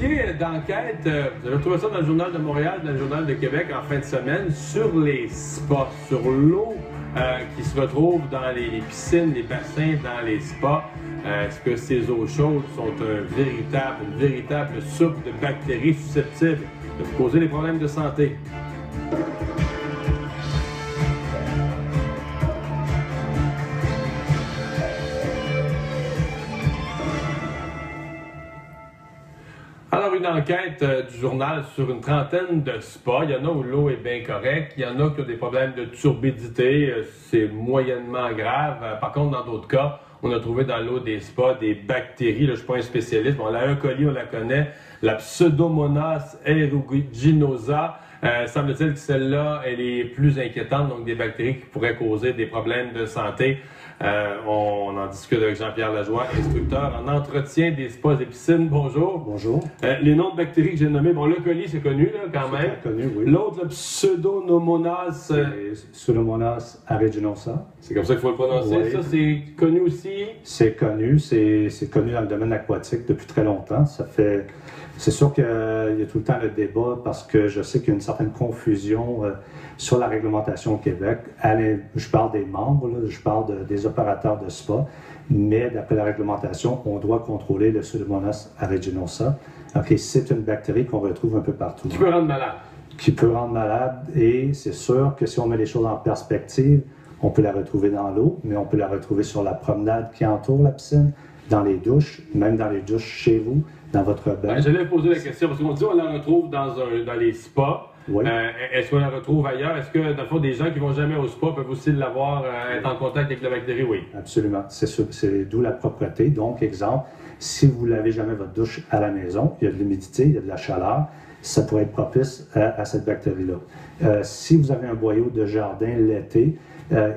ticket d'enquête, vous avez trouvé ça dans le Journal de Montréal, dans le Journal de Québec en fin de semaine, sur les spas, sur l'eau qui se retrouve dans les piscines, les bassins, dans les spas. Est-ce que ces eaux chaudes sont une véritable soupe de bactéries susceptibles de vous causer des problèmes de santé? Alors, une enquête du journal sur une trentaine de spas. Il y en a où l'eau est bien correcte. Il y en a qui ont des problèmes de turbidité. C'est moyennement grave. Par contre, dans d'autres cas, on a trouvé dans l'eau des spas des bactéries. Là, je ne suis pas un spécialiste. Bon, la E. coli, on la connaît. La Pseudomonas aeruginosa. Semble-t-il que celle-là, elle est plus inquiétante. Donc, des bactéries qui pourraient causer des problèmes de santé. On en discute avec Jean-Pierre Lajoie, instructeur en entretien des spas et piscines. Bonjour. Bonjour. Les noms de bactéries que j'ai nommés, bon, le coli, c'est connu, là, quand même. C'est connu, oui. L'autre, le Pseudomonas. Pseudomonas aeruginosa. C'est comme ça qu'il faut le prononcer. Oui. Ça, c'est connu aussi. C'est connu dans le domaine aquatique depuis très longtemps. C'est sûr qu'il y a tout le temps le débat parce que je sais qu'il y a une certaine confusion sur la réglementation au Québec. Je parle des membres, là, je parle des opérateurs de spa, mais d'après la réglementation, on doit contrôler le Pseudomonas aeruginosa. Okay, c'est une bactérie qu'on retrouve un peu partout. Qui peut rendre malade. Qui peut rendre malade, et c'est sûr que si on met les choses en perspective, on peut la retrouver dans l'eau, mais on peut la retrouver sur la promenade qui entoure la piscine, dans les douches, même dans les douches chez vous, dans votre bain. J'allais poser la question, parce qu'on dit qu'on la retrouve dans les spas. Oui. Est-ce qu'on la retrouve ailleurs? Est-ce que, dans le fond, des gens qui ne vont jamais au spa peuvent aussi l'avoir, être en contact avec la bactérie? Oui. Absolument. C'est d'où la propreté. Donc, exemple, si vous ne lavez jamais votre douche à la maison, il y a de l'humidité, il y a de la chaleur, ça pourrait être propice à cette bactérie-là. Si vous avez un boyau de jardin l'été,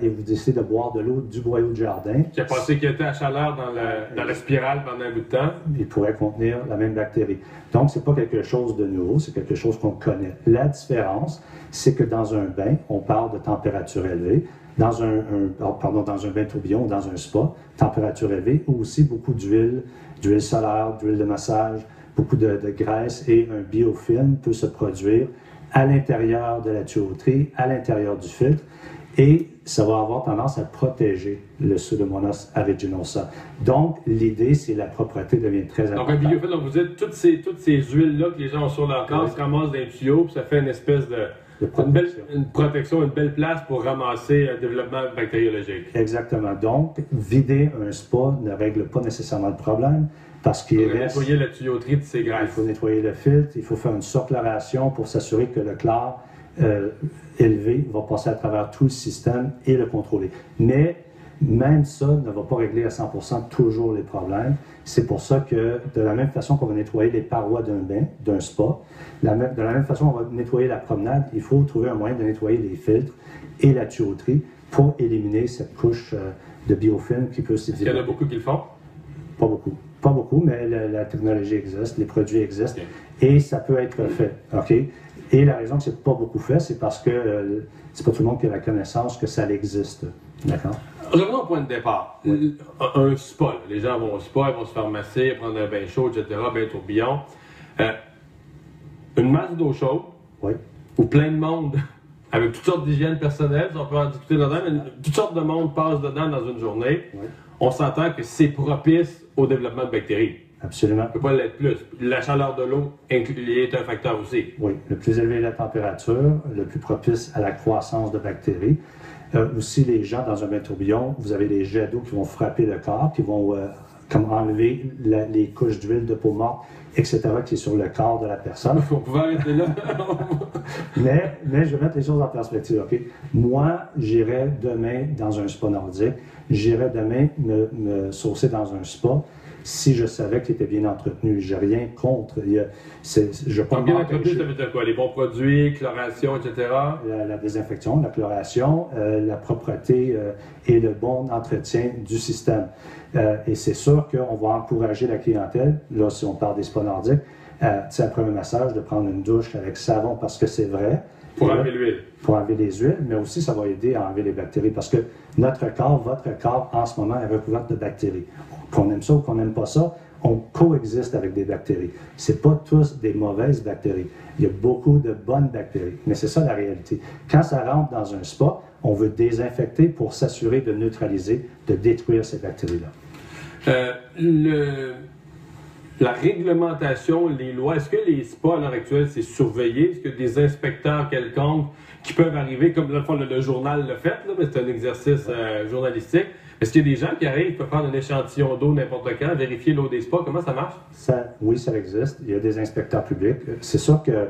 et vous décidez de boire de l'eau du boyau de jardin... Qui était à chaleur dans la spirale pendant un bout de temps. Il pourrait contenir la même bactérie. Donc, ce n'est pas quelque chose de nouveau, c'est quelque chose qu'on connaît. La différence, c'est que dans un bain, on parle de température élevée. Dans un bain tourbillon ou dans un spa, température élevée, ou aussi beaucoup d'huile solaire, d'huile de massage, beaucoup de graisse, et un biofilm peut se produire à l'intérieur de la tuyauterie, à l'intérieur du filtre, et ça va avoir tendance à protéger le Pseudomonas aeruginosa. Donc, l'idée, c'est la propreté devient très importante. Donc, un biofilm, donc vous dites, toutes ces huiles-là que les gens ont sur leur corps se ramassent dans les tuyaux, puis ça fait une espèce de protection, une belle place pour ramasser un développement bactériologique. Exactement. Donc, vider un spa ne règle pas nécessairement le problème, parce qu'il reste... nettoyer la tuyauterie de ces graisses. Il faut nettoyer le filtre, il faut faire une surchloration pour s'assurer que le chlore élevé va passer à travers tout le système et le contrôler. Mais même ça ne va pas régler à 100% toujours les problèmes. C'est pour ça que de la même façon qu'on va nettoyer les parois d'un bain, d'un spa, de la même façon qu'on va nettoyer la promenade, il faut trouver un moyen de nettoyer les filtres et la tuyauterie pour éliminer cette couche de biofilm qui peut se développer. Il y en a beaucoup qui le font? Pas beaucoup. Pas beaucoup, mais la technologie existe, les produits existent, et ça peut être fait. OK? Et la raison que c'est pas beaucoup fait, c'est parce que c'est pas tout le monde qui a la connaissance que ça existe. D'accord? Revenons au point de départ. Oui. Un spa, là. Les gens vont au spa, ils vont se faire masser, prendre un bain chaud, etc., bain tourbillon. Une masse d'eau chaude, oui, où plein de monde, avec toutes sortes d'hygiène personnelle, on peut en discuter dedans, mais toutes sortes de monde passent dedans dans une journée. Oui. On s'entend que c'est propice au développement de bactéries. Absolument. Ça ne peut pas l'être plus. La chaleur de l'eau est un facteur aussi. Oui. Le plus élevé la température, le plus propice à la croissance de bactéries. Aussi, les gens dans un bain tourbillon, vous avez des jets d'eau qui vont frapper le corps, qui vont comme enlever les couches d'huile de peau morte, etc., qui est sur le corps de la personne. On pouvait arrêter là. mais je vais mettre les choses en perspective. Okay? Moi, j'irai demain dans un spa nordique. J'irai demain me saucer dans un spa si je savais qu'il était bien entretenu. Je n'ai rien contre. Bien entretenu, ça veut dire quoi? Les bons produits, chloration, etc.? La désinfection, la chloration, la propreté et le bon entretien du système. Et c'est sûr qu'on va encourager la clientèle, là, si on parle des spas nordiques, après un massage, de prendre une douche avec savon, parce que c'est vrai. Pour enlever l'huile. Pour enlever les huiles, mais aussi ça va aider à enlever les bactéries, parce que notre corps, votre corps, en ce moment, est recouvert de bactéries. Qu'on aime ça ou qu'on n'aime pas ça, on coexiste avec des bactéries. Ce n'est pas tous des mauvaises bactéries. Il y a beaucoup de bonnes bactéries, mais c'est ça la réalité. Quand ça rentre dans un spa, on veut désinfecter pour s'assurer de neutraliser, de détruire ces bactéries-là. La réglementation, les lois, est-ce que les spas à l'heure actuelle, c'est surveillé? Est-ce qu'il y a des inspecteurs quelconques qui peuvent arriver, comme le journal l'a fait, là, mais c'est un exercice journalistique. Est-ce qu'il y a des gens qui arrivent, peuvent prendre un échantillon d'eau n'importe quand, vérifier l'eau des spas? Comment ça marche? Oui, ça existe. Il y a des inspecteurs publics. C'est sûr que,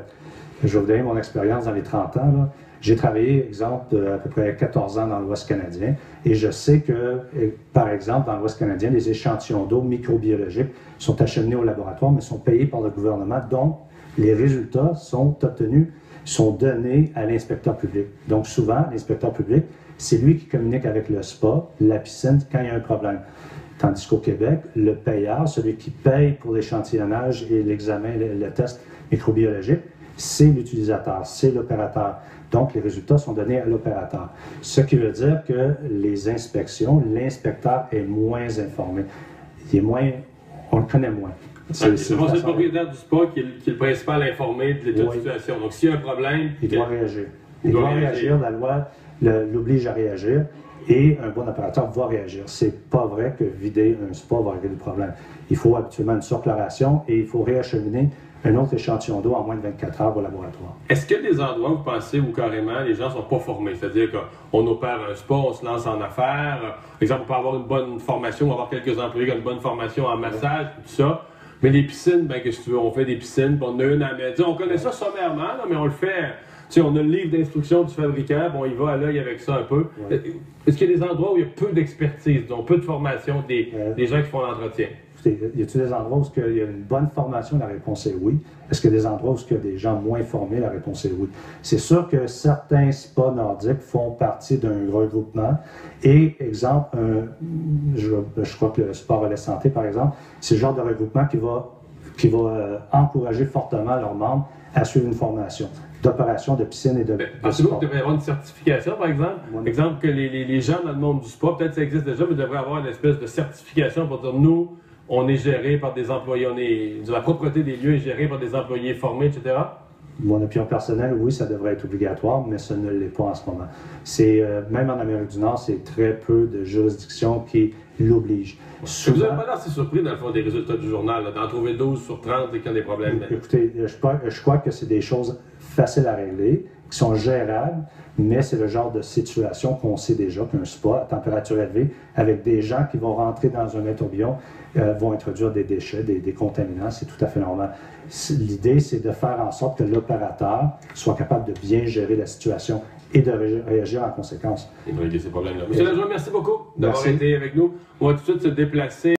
je vais vous donner mon expérience dans les 30 ans, là. J'ai travaillé, exemple, à peu près 14 ans dans l'Ouest canadien et je sais que, par exemple, dans l'Ouest canadien, les échantillons d'eau microbiologiques sont acheminés au laboratoire, mais sont payés par le gouvernement. Donc, les résultats sont obtenus, sont donnés à l'inspecteur public. Donc, souvent, l'inspecteur public, c'est lui qui communique avec le spa, la piscine, quand il y a un problème. Tandis qu'au Québec, le payeur, celui qui paye pour l'échantillonnage et l'examen, le test microbiologique, c'est l'utilisateur, c'est l'opérateur. Donc, les résultats sont donnés à l'opérateur. Ce qui veut dire que les inspections, l'inspecteur est moins informé. Il est moins, on le connaît moins. C'est le propriétaire du spa qui est le principal informé de l'état de situation. Donc, s'il y a un problème... Il doit réagir. Il doit réagir. La loi l'oblige à réagir et un bon opérateur va réagir. C'est pas vrai que vider un spa va régler le problème. Il faut habituellement une surchloration et il faut réacheminer un autre échantillon d'eau en moins de 24 heures au laboratoire. Est-ce qu'il y a des endroits où vous pensez où carrément les gens ne sont pas formés? C'est-à-dire qu'on opère un spa, on se lance en affaires. Par exemple, on peut avoir une bonne formation, on va avoir quelques employés qui ont une bonne formation en massage, tout ça. Mais les piscines, ben qu'est-ce que tu veux? On fait des piscines, puis on a une à mettre. On connaît ça sommairement, là, mais on le fait. Tu sais, on a le livre d'instruction du fabricant, bon, il va à l'œil avec ça un peu. Ouais. Est-ce qu'il y a des endroits où il y a peu d'expertise, donc peu de formation des gens qui font l'entretien? Y a-t-il des endroits où il y a une bonne formation? La réponse est oui. Est-ce qu'il y a des endroits où il y a des gens moins formés? La réponse est oui. C'est sûr que certains spas nordiques font partie d'un regroupement. Et, exemple, je crois que le Spa Relais Santé, par exemple, c'est le genre de regroupement qui va encourager fortement leurs membres à suivre une formation d'opération de piscine et de pensez-vous qu'il devrait y avoir une certification, par exemple? Par exemple, que les gens dans le monde du spa, peut-être ça existe déjà, mais devrait avoir une espèce de certification pour dire, nous, on est géré par des employés, la propreté des lieux est gérée par des employés formés, etc.? Mon opinion personnelle, oui, ça devrait être obligatoire, mais ça ne l'est pas en ce moment. Même en Amérique du Nord, c'est très peu de juridictions qui l'obligent. Vous n'avez pas l'air assez surpris, dans le fond, des résultats du journal, d'en trouver 12 sur 30 et qu'il y a des problèmes? Écoutez, je crois que c'est des choses faciles à régler, qui sont gérables, mais c'est le genre de situation qu'on sait déjà qu'un spa à température élevée, avec des gens qui vont rentrer dans un tourbillon, vont introduire des déchets, des contaminants, c'est tout à fait normal. L'idée, c'est de faire en sorte que l'opérateur soit capable de bien gérer la situation et de réagir en conséquence. Et de régler ces problèmes-là. Monsieur Lajoie, merci beaucoup d'avoir été avec nous. On va tout de suite se déplacer.